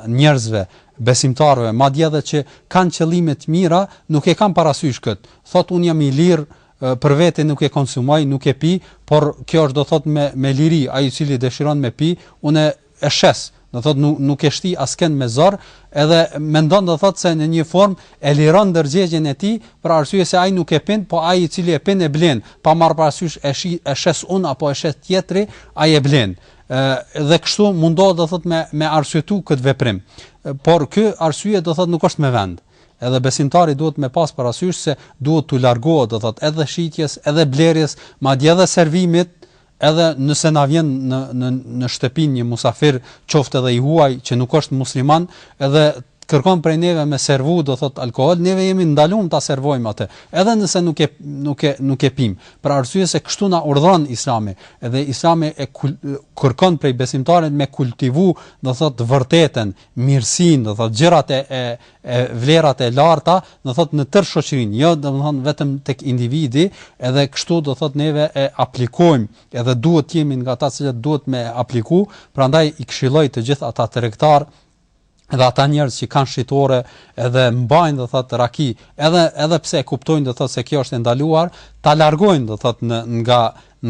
njerëzve besimtarëve, madje edhe që kanë qëllime të mira, nuk e kanë parasysh këtë. Thotë unë jam i lirë për vete, nuk e konsumoj, nuk e pi, por kjo është do thotë me liri, ai i cili dëshiron me pi, unë e shes. Do thotë nuk e shti askën me zor, edhe mendon do thotë se në një formë e liron ndërgjegjen e tij, për arsye se ai nuk e pin, po ai i cili e pin e blen, pa marr parasysh e shes unë apo e shes tjetri, ai e blen. Dhe kështu mundohet do thotë me arsyetu këtë veprim. Por ky arsye do thotë nuk është me vend. Edhe besimtari duhet me pas parasysh se duhet të largohet do thotë edhe shitjes, edhe blerjes, madje edhe servimit, edhe nëse na vjen në shtëpinë një musafir, qoftë edhe i huaj që nuk është musliman, edhe kërkon prej neve me servu do thot alkool, neve jemi ndaluar ta servojmë atë, edhe nëse nuk e pim. Për arsye se kështu na urdhron Islami, edhe Islami e kërkon prej besimtarit me kultivu do thot vërtetën, mirësinë, do thot gjërat e vlerat e larta, do thot në tërë shoqërinë, jo domethënë vetëm tek individi, edhe kështu do thot neve e aplikojmë, edhe duhet të jemi nga ata që duhet me apliku. Prandaj i këshilloj të gjithë ata tregtar edhe ata njerëz që kanë shitore edhe mbajnë do thotë raki, edhe pse e kuptojnë do thotë se kjo është e ndaluar, ta largojnë do thotë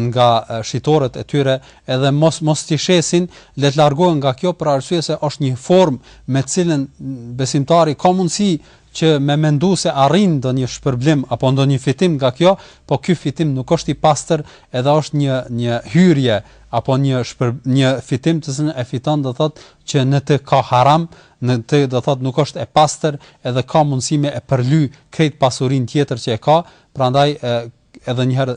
nga shitoret e tyre, edhe mos t'i shesin, le të largohen nga kjo për arsye se është një formë me cilën besimtari ka mundësi që me mendu se arrin ndonjë shpërblim apo ndonjë fitim nga kjo, po ky fitim nuk është i pastër, edhe është një hyrje apo një fitim të cilën e fiton do thotë që në të ka haram, në të do thotë nuk është e pastër, edhe ka mundësi me e përly krejt pasurinë tjetër që e ka. Prandaj edhe një herë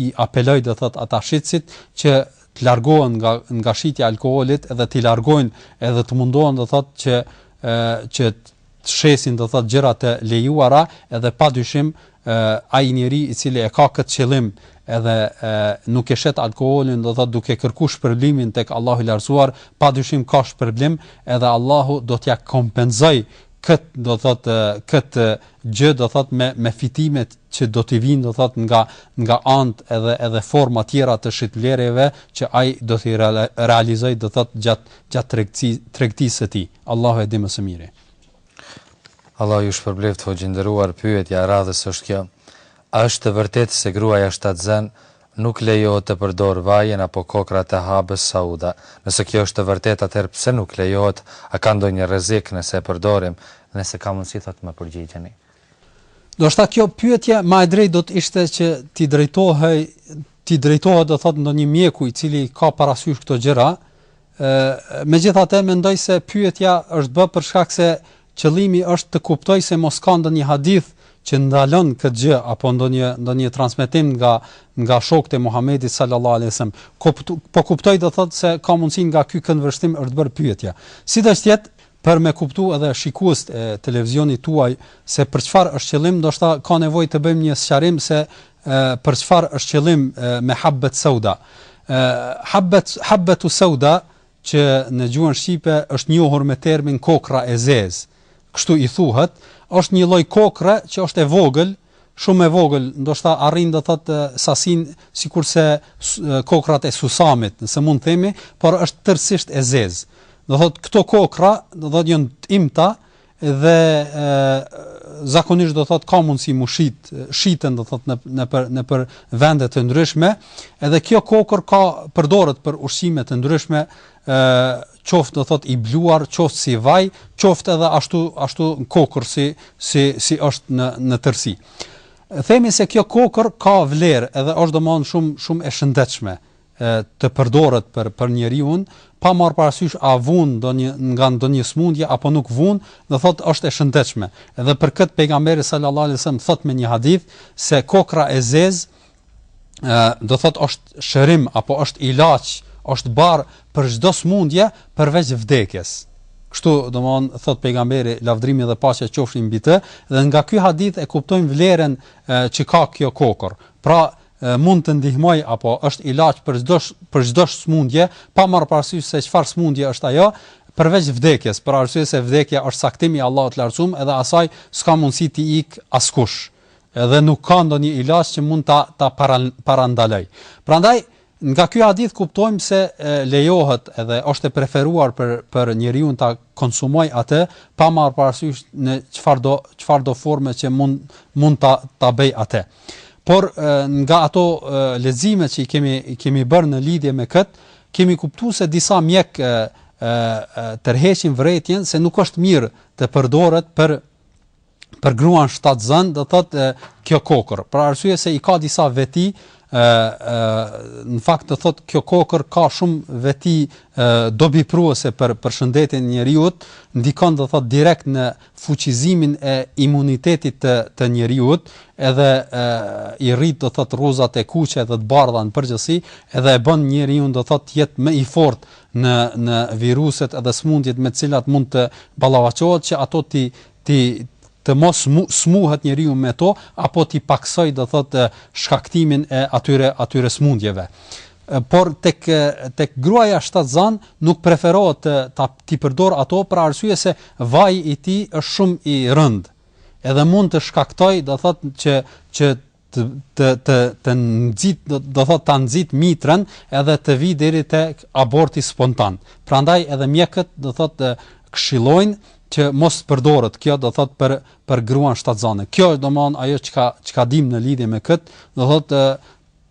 i apeloj do thotë ata shitësit që të largohen nga shitja e alkoolit edhe të largojnë edhe të mundohen do thotë që të shesin do thotë gjëra të lejuara, edhe padyshim ai njeri i cili e ka këtë qëllim edhe nuk e shet alkoolin do thotë duke kërkuar shpërblimin tek Allahu i Lartësuar, padyshim ka shpërblim edhe Allahu do t'ja kompenzoj këtë gjë do thotë me fitimet që do t'i vinë do thotë nga anë edhe forma tjera të shitblerjeve që ai do t'i realizoj do thotë gjatë tregtisë së tij. Allahu e di më së miri. Allah ju shpërbleft, hoxhë nderuar, pyetja e radhës është kjo: a është të vërtetë se gruaja shtatzën nuk lejohet të përdor vajen apo kokrat e habës sauda? Nëse kjo është të vërtetë, atëherë pse nuk lejohet? A ka ndonjë rrezik nëse e përdorim? Nëse ka mundësi thotë më përgjigjeni. Do shta kjo pyetje më e drejtë do të ishte që ti drejtohet do thotë ndonjë mjeku i cili ka parasysh këto gjëra. Megjithatë mendoj se pyetja është bë për shkak se qëllimi është të kuptoj se mos ka ndonjë hadith që ndalon këtë gjë apo ndonjë transmetim nga shokët e Muhamedit sallallahu alaihi wasallam. Po kuptoj do thotë se ka mundësi nga ky këndvështrim është bërë pyetja. Sidoqë jetë për me kuptu edhe shikuesit e televizionit tuaj se për çfarë është qëllim, ndoshta ka nevojë të bëjmë një sqarim se për çfarë është qëllim me habbet sauda. Habbetu sauda që në gjuhën shqipe është njohur me termin kokra e zezë. Kështu i thuhet, është një lloj kokre që është e vogël, shumë e vogël, ndoshta arrin do thotë sasinë sikurse kokrat e susamit, nëse mund të themi, por është tërësisht e zezë. Do thotë këto kokra do thotë janë të imta dhe zakonisht do thotë ka mundësi shiten do thotë në për vende të ndryshme, edhe kjo kokër përdoret për ushqime të ndryshme, qoftë do thotë i bluar, qoftë si vaj, qoftë edhe ashtu kokër si është në tërësi. Themi se kjo kokër ka vlerë edhe është domosdoshmë shumë e shëndetshme të përdoret për njeriu, pa marrë parasysh a vun nga ndonjë smundje apo nuk vun, do thotë është e shëndetshme. Edhe për këtë pejgamberi sallallahu alajhi wasallam thot me një hadith se kokra e zezë do thotë është shërim apo është ilaç, është barë për çdo smundje përveç vdekjes. Kështu domthon thot pejgamberi lavdrimi dhe paqja qofshin mbi të, dhe nga ky hadith e kuptojmë vlerën që ka kjo kokër. Pra mund të ndihmoj apo është ilaç për çdo smundje, pa marrë parasysh se çfarë smundje është ajo, përveç vdekjes, për arsye se vdekja është saktim i Allahut të Lartësuar, edhe asaj s'ka mundësi të ik askush. Edhe nuk ka ndonjë ilaç që mund ta parandaloj. Prandaj nga ky hadith kuptojmë se lejohet edhe është e preferuar për njeriu ta konsumoj atë pa marrë parasysh në çfarëdo forme që mund ta bëj atë. Por nga ato leximet që i kemi bërë në lidhje me këtë, kemi kuptuar se disa mjek tërheqin vërejtjen se nuk është mirë të përdoret për gruan shtatzën, do thotë kjo kokër. Për arsye se i ka disa veti, në fakt do thotë kjo kokër ka shumë veti dobipruese për shëndetin e njeriu, ndikon do thotë direkt në fuqizimin e imunitetit të njeriu, edhe i rrit do thotë rruzat e kuqe dhe të bardha në përgjithësi, edhe e bën njeriu do thotë jetë më i fortë në viruset edhe smundjet me të cilat mund të ballavaçohet, që ato të mos smuhet njeriu me to, apo ti paksoj do thotë shkaktimin e atyre smundjeve. Por tek gruaja shtatzan nuk preferohet ti përdor ato për arsye se vaji i tij është shumë i rënd. Edhe mund të shkaktoj do thotë që të nxit do thotë ta nxit mitrën edhe të vi deri tek aborti spontan. Prandaj edhe mjekët do thotë këshillojnë që mos përdoret kjo do thotë për gruan shtatzane. Kjo është domthon ajo çka dim në lidhje me kët, do thotë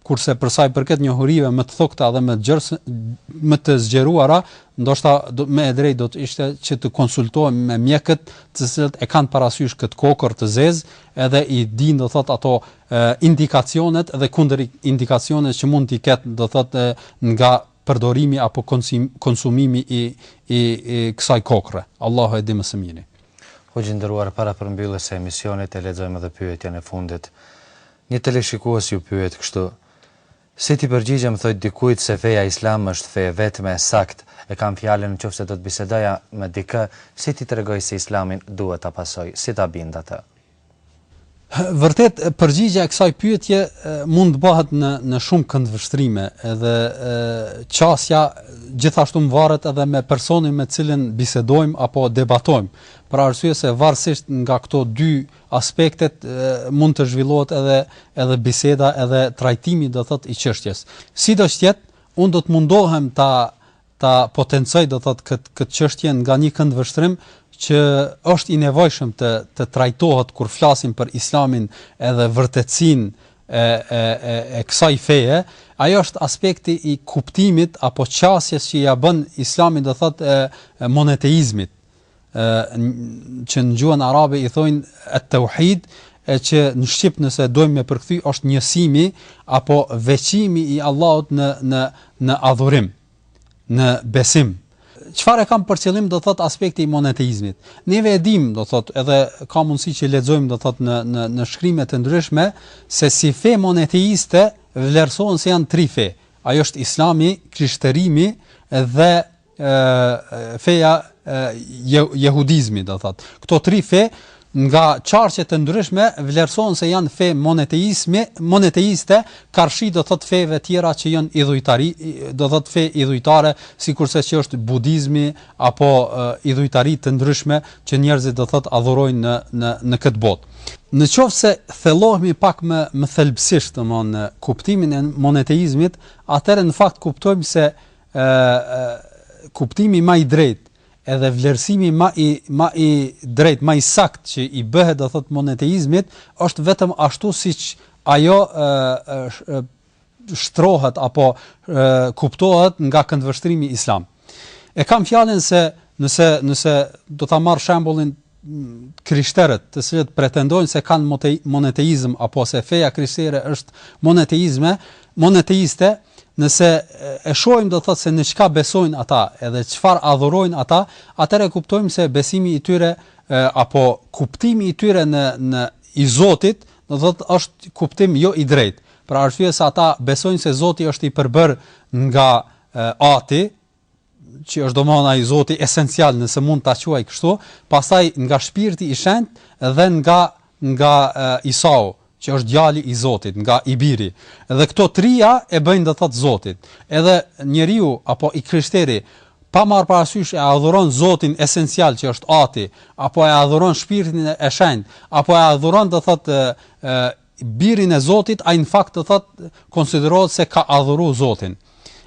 kurse për sa i përket njohurive më të thokta dhe më të zgjeruara, ndoshta më e drejtë do të ishte që të konsultohemi me mjekët, të cilët e kanë parasysh këtë kokër të zezë, edhe i dinë do thotë ato indikacionet dhe kundër indikacionet që mund t'i ketë do thotë nga përdorimi apo konsumimi i kësaj kokre. Allahu e di më së miri. Hoxhë nderuar, para përmbylljes së emisionit e lexojmë edhe pyetjen e fundit. Një teleshikues ju pyet kështu: Si ti përgjigjem thojt dikujt se feja islam është fe vetme e sakt, e kam fjalën nëse do të bisedoja me dikë, si ti tregoj se islamin duhet ta pasoj, si ta bind atë? Vërtet përgjigjja e kësaj pyetje mund të bëhet në shumë këndvështrime, edhe qasja gjithashtu varet edhe me personin me cilin bisedojmë apo debatojmë. Për arsye se varësisht nga këto dy aspektet mund të zhvillohet edhe biseda edhe trajtimi do thot i çështjes. Sidoqoftë, unë do të mundohem ta potencoj do thot këtë çështje nga një këndvështrim që është i nevojshëm të trajtohet kur flasim për islamin edhe vërtetësinë e kësaj feje. Ajo është aspekti i kuptimit apo qasjes që ja bën islami do thot monoteizmit, që në gjuhën arabe i thojnë at-tauhid, e që në shqip nëse dojmë me përkthy është njësimi apo veçimi i Allahut në adhurim, në besim. Çfarë kam për qëllim do thot aspekti i monoteizmit. Neve e dim do thot edhe ka mundësi që lexojmë do thot në shkrime të ndryshme se si fe monoteiste vlerësohen se janë tri fe. Ajo është Islami, Krishterimi dhe feja jehudizmi do thot. Këto tri fe nga çarqe të ndryshme vlerësohen se janë fe monoteiste, karshi do thot feve tjera që janë idhujtari, do thot fe idhujtare, sikurse që është budizmi apo idhujtari të ndryshme që njerëzit do thot adhurojnë në këtë botë. Në qoftë se thellohemi pak më thelbësisht në kuptimin e monoteizmit, atëherë në fakt kuptojmë se kuptimi më i drejtë edhe vlerësimi më i drejt, më i sakt që i bëhet do thot monoteizmit është vetëm ashtu siç ajo shtrohet apo kuptohet nga këndvështrimi islam. E kam fjalën se nëse do ta marr shembullin krishterët, të cilët pretendojnë se kanë monoteizëm apo se feja krishtere është monoteiste, nëse e shohim do thotë se në çka besojnë ata edhe çfarë adhurojnë ata, atëherë kuptojmë se besimi i tyre apo kuptimi i tyre në i Zotit, do thotë është kuptim jo i drejtë. Për arsye se ata besojnë se Zoti është i përbër nga Ati, që është domosdoshmë ai Zoti esencial nëse mund ta quaj kështu, pastaj nga shpirti i shenjtë dhe nga Isau, që është djali i Zotit, nga i biri. Dhe këto trija e bëjnë do thot Zotit. Edhe njeriu apo i krishteri pa marrë parasysh e adhuron Zotin esencial që është Ati, apo e adhuron shpirtin e shenjtë, apo e adhuron do thot birin e Zotit, ai në fakt do thot konsiderohet se ka adhuruar Zotin.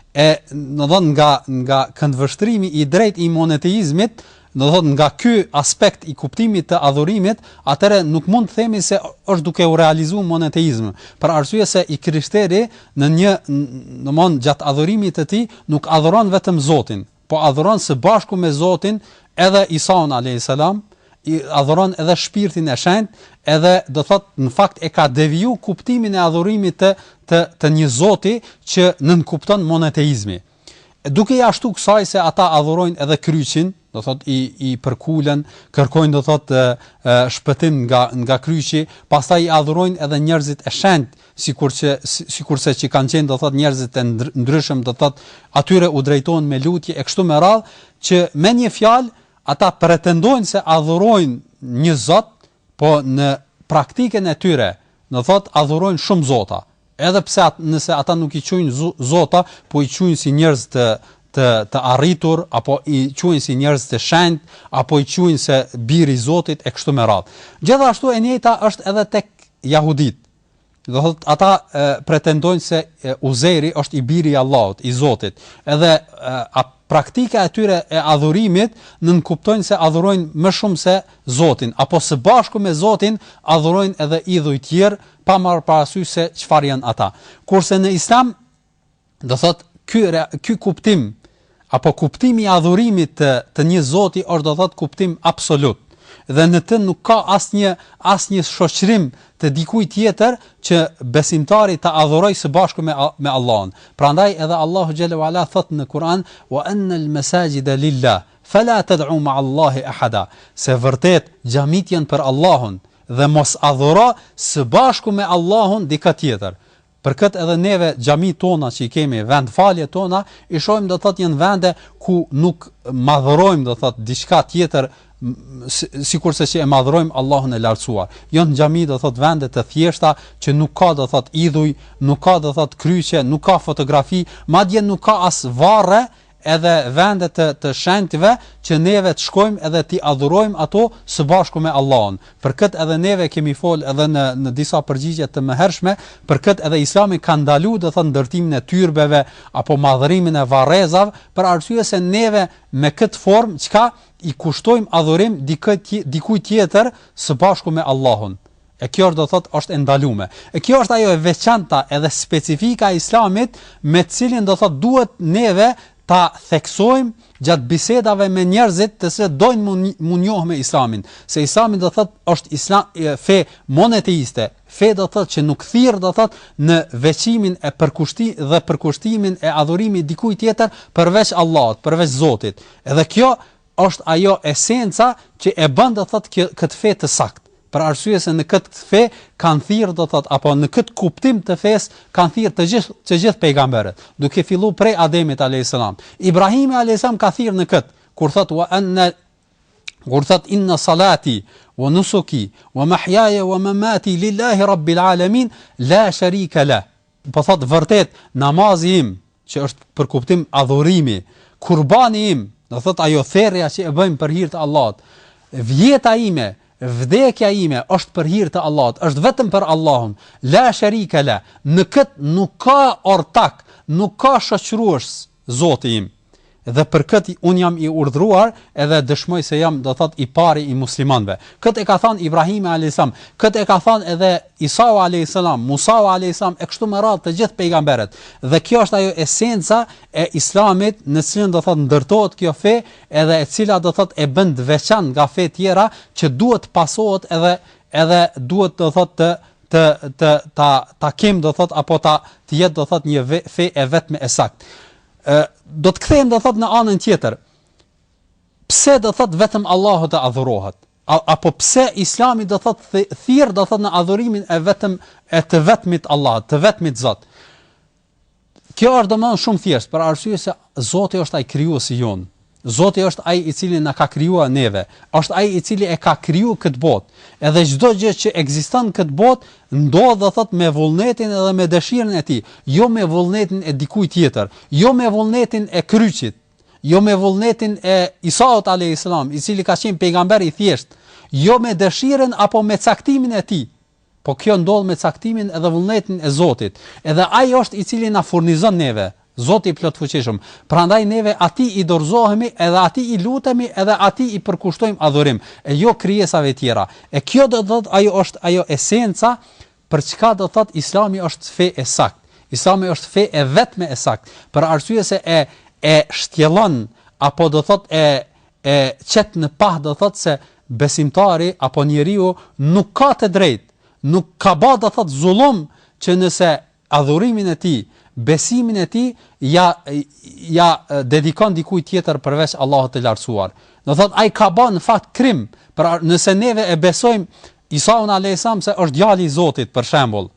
Nga këndvështrimi i drejtë i monoteizmit, do thot nga ky aspekt i kuptimit të adhurimit, atëherë nuk mund të themi se është duke u realizuar monoteizmi, për arsye se i krishteri gjatë adhurimit të tij nuk adhuron vetëm Zotin, po adhuron së bashku me Zotin edhe Isaun alayhis salam, i adhuron edhe shpirtin e shenjtë, edhe do thot në fakt e ka deviju kuptimin e adhurimit të një Zoti që nënkupton monoteizmi. Duke i ashtu kësaj se ata adhurojnë edhe kryqin, do thot i përkulen, kërkojnë do thot shpëtim nga kryqi, pastaj i adhurojnë edhe njerëzit e shenjtë, sikurse që kanë qenë do thot njerëzit e ndryshëm, do thot atyre u drejtohen me lutje e kështu me radhë, që me një fjalë ata pretendojnë se adhurojnë një Zot, po në praktikën e tyre, do thot adhurojnë shumë zota. Edhe pse nëse ata nuk i quajnë zota, po i quajnë si njerëz të arritur, apo i quajnë si njerëz të shenjtë, apo i quajnë se biri i Zotit e kështu me radhë. Gjithashtu e njëjta është edhe tek jehudit. Do thotë ata pretendojnë se Uzeri është i biri i Allahut, i Zotit. Edhe praktika e tyre e adhurimit nënkuptojnë se adhurojnë më shumë se Zotin, apo së bashku me Zotin adhurojnë edhe idhuj tjerë, pa marrë parasysh se çfarë janë ata. Kurse në Islam, do thotë ky kuptim apo kuptimi i adhurimit të një Zoti është do thotë kuptim absolut. Dhe në të nuk ka asnjë shoqërim të dikujt tjetër që besimtari të adhurojë së bashku me Allahun. Prandaj edhe Allahu xhalla wala thot në Kur'an: "Wa anna al-masajida lillah, fala tad'u ma'a Allahi ahada." Se vërtet xhamit janë për Allahun dhe mos adhuro së bashku me Allahun dikë tjetër. Për këtë edhe neve xhamit tona që i kemi, vend falje tona, i shohim do thotë janë vende ku nuk madhërojmë do thotë diçka tjetër sikurse që e madhrojmë Allahun e lartësuar. Janë xhami do thotë vende të thjeshta që nuk ka do thotë idhuj, nuk ka do thotë kryqe, nuk ka fotografi, madje nuk ka as varre, edhe vende të shenjtëve që neve të shkojmë edhe t'i adhurojmë ato së bashku me Allahun. Për këtë edhe neve kemi fol edhe në disa përgjigje të mëhershme, për këtë edhe Islami ka ndaluar do thotë ndërtimin e tyrbeve apo madhërimin e varrezave, për arsye se neve me këtë formë çka i kushtojmë adhurim dikujt tjetër së bashku me Allahun. E kjo do thot është e ndaluar. E kjo është ajo e veçanta edhe specifika e Islamit me cilin do thot duhet neve ta theksojmë gjatë bisedave me njerëzit të se dojnë mu njohë me Islamin. Se Islami do thot është Islam fe monoteiste, fe do thot që nuk thirr do thot në veçimin e përkushtimin e adhurimit dikujt tjetër përveç Allahut, përveç Zotit. Edhe kjo është ajo esenca që e bën do thot këtë fe të saktë. Për arsye se në këtë fe kanë thirrë do thot apo në këtë kuptim të fesë kanë thirrë të gjithë pejgamberët, duke filluar prej Ademit alayhis salam. Ibrahimi alayhis salam ka thirrë në këtë kur thot inna salati wa nusuki wa mahyaya wa mamati lillahi rabbil alamin la sharika la. Po thot vërtet namazi im që është për kuptim adhurimi, kurbani im, do thot ajo therrja që e bëjmë për hir të Allahut, vjeta ime, vdekja ime është për hir të Allahut, është vetëm për Allahun. La sharika la. Në këtë nuk ka ortak, nuk ka shoqërues Zoti im. Dhe për këtë un jam i urdhëruar edhe dëshmoj se jam do thot i pari i muslimanëve. Këtë e ka thënë Ibrahim alayhis salam, këtë e ka thënë edhe Isa alayhis salam, Musa alayhis salam, e kështu me radhë të gjithë pejgamberët. Dhe kjo është ajo esenca e Islamit në cilën do thot ndërtohet kjo fe edhe e cila do thot e bën të veçantë nga fe tjera që duhet pasohet edhe duhet do thot ta kem do thot apo të jetë do thot një fe e vetme e saktë. Do të kthejmë do thot në anën tjetër. Pse do thot vetëm Allahu të adhurohet? Apo pse Islami do thot thirr do thot në adhurimin e të vetmit Allah, të vetmit Zot? Kjo është domosdoshmë shumë thjesht, për arsye se Zoti është ai krijuesi jon. Zoti është ai i cili na ka krijuar neve, është ai i cili e ka krijuar këtë botë. Edhe çdo gjë që ekziston këtë botë ndodh do thot me vullnetin edhe me dëshirën e tij, jo me vullnetin e dikujt tjetër, jo me vullnetin e kryqit, jo me vullnetin e Isaut alayhis salam, i cili ka qenë pejgamber i thjesht, jo me dëshirën apo me caktimin e tij. Po kjo ndodh me caktimin edhe vullnetin e Zotit. Edhe ai është i cili na furnizon neve. Zoti i plot fuqishëm. Prandaj neve atij i dorëzohemi, edhe atij i lutemi, edhe atij i përkushtojmë adhurim, e jo krijesave tjera. E kjo do të thotë ajo është ajo esenca për çka do thotë Islami është fe e saktë. Islami është fe e vetme e saktë, për arsye se e shtjellon apo do thotë e çet në pah do thotë se besimtari apo njeriu nuk ka të drejtë, nuk ka bë do thotë zullum që nëse adhurimin e tij, besimin e tij ja dedikon dikujt tjetër përveç Allahut të lartësuar. Do thot ai ka bën në fakt krim, për nëse neve e besojmë Isaun alayhis salam se është djali i Zotit për shembull.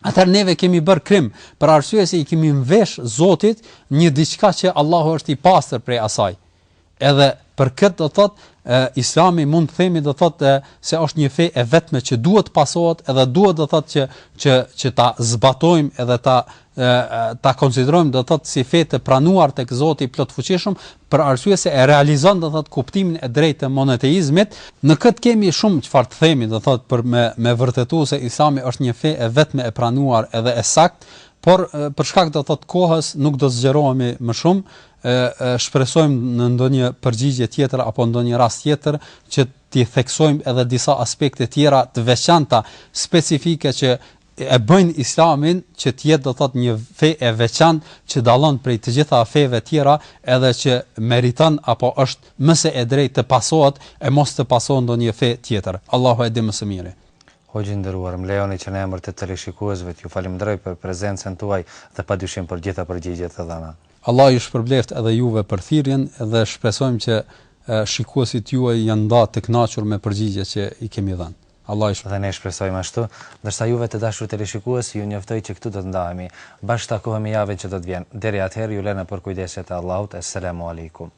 Atëherë neve kemi bërë krim për arsye se i kemi mvesh Zotit një diçka që Allahu është i pastër prej asaj. Edhe për këtë do thot Islami mund të themi do thot se është një fe e vetme që duhet pasohet edhe duhet do thot që ta zbatojmë edhe ta konsiderojmë do thot si fe të pranuar tek Zoti i plot fuqishëm, për arsye se e realizon do thot kuptimin e drejtë të monoteizmit. Në këtë kemi shumë çfarë të themi do thot për me vërtetuar se Islami është një fe e vetme e pranuar edhe e saktë, por për shkak do thot kohës nuk do zgjerohemi më shumë. Shpresojmë në ndonjë përgjigje tjetër apo ndonjë rast tjetër që t'i theksojmë edhe disa aspekte tjera të veçanta specifike që e bëjnë Islamin që të jetë do thot një fe e veçantë që dallon prej të gjitha feve tjera, edhe që meriton apo është më së e drejtë të pasohet e mos të pasohet ndonjë fe tjetër. Allahu e di më së miri. Hoxhë nderuar, më lejoni që në emër të televizionistëve t'ju falenderoj për prezencën tuaj dhe padyshim për gjitha përgjigjet e dhëna. Allah ju shpërbleft edhe juve për thirrjen dhe shpresojmë që shikuesit juaj janë nda të kënaqur me përgjigjet që i kemi dhënë. Allah i shpëton. Dhe ne shpresojmë ashtu, ndërsa juve të dashur teleshikues, ju njoftoj që këtu do të ndahemi. Bashkë takohemi javën që do të vjen. Deri atëherë ju lëna për kujdeset e Allahut. Assalamu alaikum.